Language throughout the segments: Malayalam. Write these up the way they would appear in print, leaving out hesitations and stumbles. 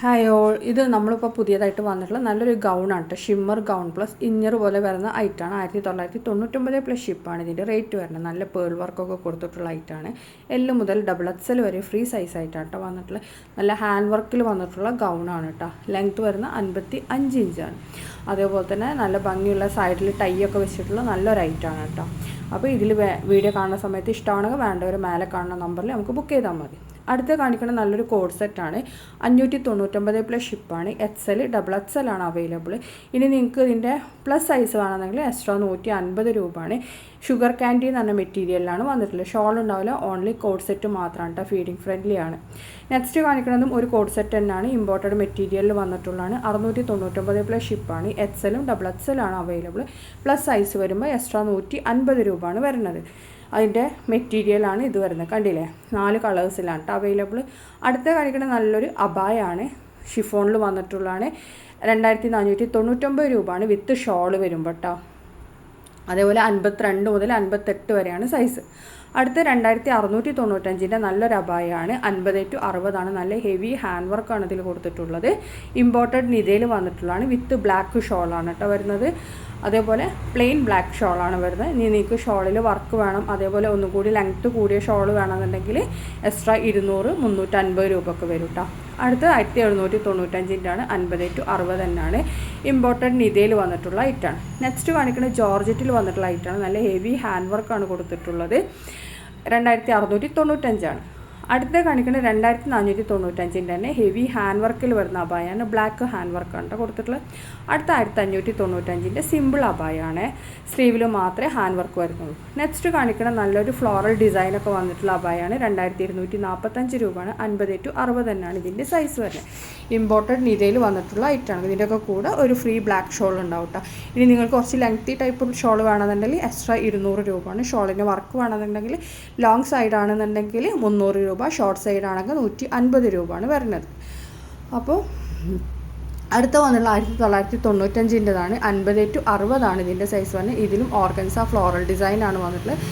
ഹായ് ഓൾ, ഇത് നമ്മളിപ്പോൾ പുതിയതായിട്ട് വന്നിട്ടുള്ള നല്ലൊരു ഗൗണാണ് കേട്ടോ. ഷിമ്മർ ഗൗൺ പ്ലസ് ഇന്നർ പോലെ വരുന്ന ഐറ്റാണ്. 1999 പ്ലസ് ഷിപ്പാണ് ഇതിൻ്റെ റേറ്റ് വരുന്നത്. നല്ല പേൾ വർക്കൊക്കെ കൊടുത്തിട്ടുള്ള ഐറ്റാണ്. എൽ മുതൽ XXL വരെ ഫ്രീ സൈസ് ആയിട്ടാണ് കേട്ടോ വന്നിട്ടുള്ളത്. നല്ല ഹാൻഡ് വർക്കിൽ വന്നിട്ടുള്ള ഗൗണാണ് കേട്ടോ. ലെങ്ത്ത് വരുന്ന 55 ഇഞ്ചാണ്. അതേപോലെ തന്നെ നല്ല ഭംഗിയുള്ള സൈഡിൽ ടൈ ഒക്കെ വെച്ചിട്ടുള്ള നല്ലൊരു ഐറ്റാണ് കേട്ടോ. അപ്പോൾ ഇതിൽ വീഡിയോ കാണുന്ന സമയത്ത് ഇഷ്ടമാണെങ്കിൽ വേണ്ടവർ മേലെ കാണുന്ന നമ്പറിൽ നമുക്ക് ബുക്ക് ചെയ്താൽ മതി. അടുത്ത് കാണിക്കുന്ന നല്ലൊരു കോഡ് സെറ്റാണ്. 599 പ്ലസ് ഷിപ്പാണ്. XL XXL ആണ് അവൈലബിൾ. ഇനി നിങ്ങൾക്ക് ഇതിൻ്റെ പ്ലസ് സൈസ് വേണമെങ്കിൽ എക്സ്ട്രാ 150 രൂപയാണ്. ഷുഗർ ക്യാൻഡി എന്ന് പറഞ്ഞ മെറ്റീരിയലാണ് വന്നിട്ടുള്ളത്. ഷോൾ ഉണ്ടാവില്ല, ഓൺലി കോഡ് സെറ്റ് മാത്രമാണ് കേട്ടോ. ഫീഡിങ് ഫ്രണ്ട്ലി ആണ്. നെക്സ്റ്റ് കാണിക്കുന്നതും ഒരു കോഡ് സെറ്റ് തന്നെയാണ്. ഇമ്പോർട്ടഡ് മെറ്റീരിയലിൽ വന്നിട്ടുള്ളതാണ്. 699 പ്ലസ് ഷിപ്പാണ്. XL XXL ആണ് അവൈലബിൾ. പ്ലസ് സൈസ് വരുമ്പോൾ എക്സ്ട്രാ 150 രൂപയാണ് വരുന്നത്. അതിൻ്റെ മെറ്റീരിയലാണ് ഇത് വരുന്നത്. കണ്ടില്ലേ, 4 കളേഴ്സിലാണ് കേട്ടോ അവൈലബിൾ. അടുത്ത കാണിക്കുന്ന നല്ലൊരു അബായാണ്. ഷിഫോണിൽ വന്നിട്ടുള്ളതാണ്. 2499 രൂപയാണ് വിത്ത് ഷോൾ വരുമ്പോൾ കേട്ടോ. അതേപോലെ 52 മുതൽ 58 വരെയാണ് സൈസ്. അടുത്ത 2695 നല്ലൊരു അബായാണ്. 50 to 60 നല്ല ഹെവി ഹാൻഡ് വർക്കാണ് ഇതിൽ കൊടുത്തിട്ടുള്ളത്. ഇമ്പോർട്ടഡ് നിതയിൽ വന്നിട്ടുള്ളതാണ്. വിത്ത് ബ്ലാക്ക് ഷോളാണ് കേട്ടോ വരുന്നത്. അതേപോലെ പ്ലെയിൻ ബ്ലാക്ക് ഷോളാണ് വരുന്നത്. ഇനി നിങ്ങൾക്ക് ഷോളിൽ വർക്ക് വേണം, അതേപോലെ ഒന്നും കൂടി ലെങ്ത്ത് കൂടിയ ഷോൾ വേണമെന്നുണ്ടെങ്കിൽ എക്സ്ട്രാ 200 350 രൂപയൊക്കെ വരും കേട്ടോ. അടുത്ത 1795 ആണ്. 50 to 60 തന്നെയാണ്. ഇമ്പോർട്ടഡ് നിതയിൽ വന്നിട്ടുള്ള ഐറ്റാണ്. നെക്സ്റ്റ് കാണിക്കുന്നത് ജോർജറ്റിൽ വന്നിട്ടുള്ള ഐറ്റാണ്. നല്ല ഹെവി ഹാൻഡ് വർക്കാണ് കൊടുത്തിട്ടുള്ളത്. 2695 ആണ്. അടുത്ത കാണിക്കുന്നത് 2495 തന്നെ ഹെവി ഹാൻഡ് വർക്കിൽ വരുന്ന അബായാണ്. ബ്ലാക്ക് ഹാൻഡ് വർക്കാണ് കൊടുത്തിട്ടുള്ളത്. അടുത്ത 1595 സിമ്പിൾ അബായാണ്. സ്ലീവിൽ മാത്രമേ ഹാൻഡ് വർക്ക് വരുന്നുള്ളൂ. നെക്സ്റ്റ് കാണിക്കുന്ന നല്ലൊരു ഫ്ലോറൽ ഡിസൈനൊക്കെ വന്നിട്ടുള്ള അബായാണ്. 2245 രൂപയാണ്. 50 to 60 തന്നെയാണ് ഇതിൻ്റെ സൈസ് വരുന്നത്. ഇമ്പോർട്ടഡ് നിതയിൽ വന്നിട്ടുള്ള ഐറ്റാണ്. ഇതിൻ്റെയൊക്കെ കൂടെ ഒരു ഫ്രീ ബ്ലാക്ക് ഷോൾ ഉണ്ടാവും കേട്ടോ. ഇനി നിങ്ങൾക്ക് കുറച്ച് ലെങ്തി ടൈപ്പ് ഷോൾ വേണമെന്നുണ്ടെങ്കിൽ എക്സ്ട്രാ 200 രൂപയാണ്. ഷോളിൻ്റെ വർക്ക് വേണമെന്നുണ്ടെങ്കിൽ ലോങ് സൈഡ് ആണെന്നുണ്ടെങ്കിൽ 300 രൂപ, ഷോർട്ട് സൈഡ് ആണെങ്കിൽ 150 രൂപയാണ് വരുന്നത്. അപ്പോൾ അടുത്ത വന്നുള്ള 1995 50 to 60 ഇതിൻ്റെ സൈസ് വരുന്നത്. ഇതിലും ഓർഗൻസ ഫ്ലോറൽ ഡിസൈനാണ് വന്നിട്ടുള്ളത്.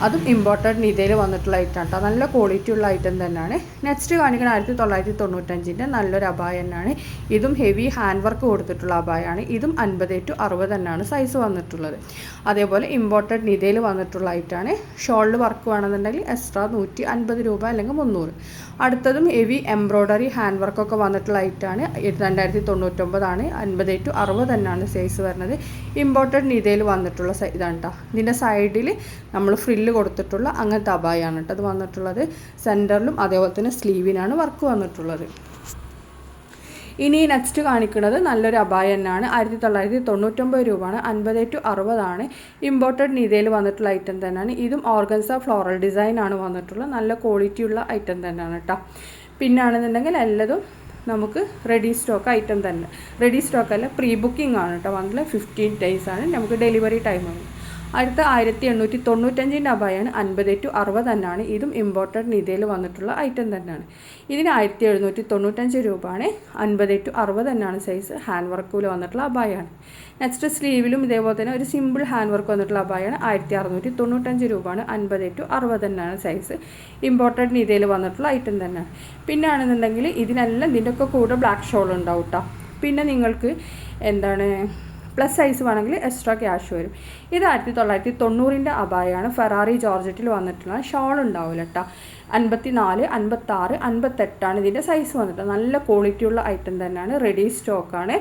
അതും ഇമ്പോർട്ടഡ് നിതയിൽ വന്നിട്ടുള്ള ഐറ്റം കേട്ടോ. നല്ല ക്വാളിറ്റി ഉള്ള ഐറ്റം തന്നെയാണ്. നെക്സ്റ്റ് കാണിക്കുന്ന 1995 നല്ലൊരു അബായ തന്നെയാണ്. ഇതും ഹെവി ഹാൻഡ് വർക്ക് കൊടുത്തിട്ടുള്ള അബായാണ്. ഇതും 50 to 60 തന്നെയാണ് സൈസ് വന്നിട്ടുള്ളത്. അതേപോലെ ഇമ്പോർട്ടഡ് നിതയിൽ വന്നിട്ടുള്ള ഐറ്റാണ്. ഷോളിൽ വർക്ക് വേണമെന്നുണ്ടെങ്കിൽ എക്സ്ട്രാ 150 രൂപ അല്ലെങ്കിൽ 300. അടുത്തതും ഹെവി എംബ്രോയ്ഡറി ഹാൻഡ് വർക്കൊക്കെ വന്നിട്ടുള്ള ഐറ്റാണ്. 2099 ആണ്. 50 to 60 തന്നെയാണ് സൈസ് വരുന്നത്. ഇമ്പോർട്ടഡ് നിതയിൽ വന്നിട്ടുള്ള ഇതാണ് കേട്ടോ. ഇതിൻ്റെ സൈഡിൽ നമ്മൾ ഫ്രില്ല് കൊടുത്തിട്ടുള്ള അങ്ങനത്തെ അബായാണ് കേട്ടോ അത് വന്നിട്ടുള്ളത്. സെൻറ്ററിലും അതേപോലെ തന്നെ സ്ലീവിനാണ് വർക്ക് വന്നിട്ടുള്ളത്. ഇനി നെക്സ്റ്റ് കാണിക്കുന്നത് നല്ലൊരു അബായ തന്നെയാണ്. 1999 രൂപയാണ്. 50 to 60 ഇമ്പോർട്ടഡ് നിതയിൽ വന്നിട്ടുള്ള ഐറ്റം തന്നെയാണ്. ഇതും ഓർഗൻസ ഫ്ലോറൽ ഡിസൈനാണ് വന്നിട്ടുള്ളത്. നല്ല ക്വാളിറ്റിയുള്ള ഐറ്റം തന്നെയാണ് കേട്ടോ. പിന്നാണെന്നുണ്ടെങ്കിൽ എല്ലതും നമുക്ക് റെഡി സ്റ്റോക്ക് ഐറ്റം തന്നെ. റെഡി സ്റ്റോക്കല്ല, പ്രീ ബുക്കിംഗ് ആണ് കേട്ടോ വന്നിട്ടുള്ള. 15 days ആണ് നമുക്ക് ഡെലിവറി ടൈമാണ്. അടുത്ത 1895 അബായാണ്. 50 to 60 തന്നെയാണ്. ഇതും ഇമ്പോർട്ടഡ് നിതയിൽ വന്നിട്ടുള്ള ഐറ്റം തന്നെയാണ്. ഇതിന് 1795 രൂപയാണ്. 50 to 60 തന്നെയാണ് സൈസ്. ഹാൻഡ് വർക്കിൽ വന്നിട്ടുള്ള അബായാണ്. നെക്സ്റ്റ് സ്ലീവിലും ഇതേപോലെ തന്നെ ഒരു സിമ്പിൾ ഹാൻഡ് വർക്ക് വന്നിട്ടുള്ള അബായാണ്. 1695 രൂപയാണ്. 50 to 60 തന്നെയാണ് സൈസ്. ഇമ്പോർട്ടഡ് നിതയിൽ വന്നിട്ടുള്ള ഐറ്റം തന്നെയാണ്. പിന്നെ ആണെന്നുണ്ടെങ്കിൽ ഇതിനെല്ലാം ഇതിൻ്റെയൊക്കെ കൂടെ ബ്ലാക്ക് ഷോൾ ഉണ്ടാവും കേട്ടോ. പിന്നെ നിങ്ങൾക്ക് എന്താണ് പ്ലസ് സൈസ് വേണമെങ്കിൽ എക്സ്ട്രാ ക്യാഷ് വരും. ഇത് 1990 അബായാണ്. ഫെറാറി ജോർജറ്റിൽ വന്നിട്ടുള്ള ഷോൾ ഉണ്ടാവില്ല കേട്ടോ. 54 56 58 ഇതിൻ്റെ സൈസ് വന്നിട്ട്. നല്ല ക്വാളിറ്റിയുള്ള ഐറ്റം തന്നെയാണ്. റെഡി സ്റ്റോക്കാണ്.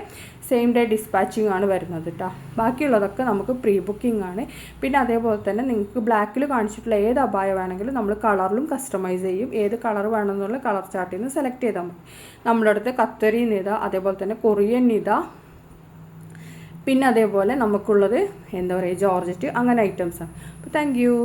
സെയിം ഡേ ഡിസ്പാച്ചിങ് ആണ് വരുന്നത് കേട്ടോ. ബാക്കിയുള്ളതൊക്കെ നമുക്ക് പ്രീ ബുക്കിംഗ് ആണ്. പിന്നെ അതേപോലെ തന്നെ നിങ്ങൾക്ക് ബ്ലാക്കിൽ കാണിച്ചിട്ടുള്ള ഏത് അബായ വേണമെങ്കിലും നമ്മൾ കളറിലും കസ്റ്റമൈസ് ചെയ്യും. ഏത് കളർ വേണമെന്നുള്ള കളർ ചാർട്ടിൽ നിന്ന് സെലക്ട് ചെയ്താൽ മതി. നമ്മുടെ അടുത്ത് കത്തരി നിത, അതേപോലെ തന്നെ കൊറിയൻ നിത, പിന്നെ അതേപോലെ നമുക്കുള്ളത് എന്താ പറയുക ജോർജറ്റ്, അങ്ങനെ ഐറ്റംസാണ്. അപ്പോൾ താങ്ക് യു.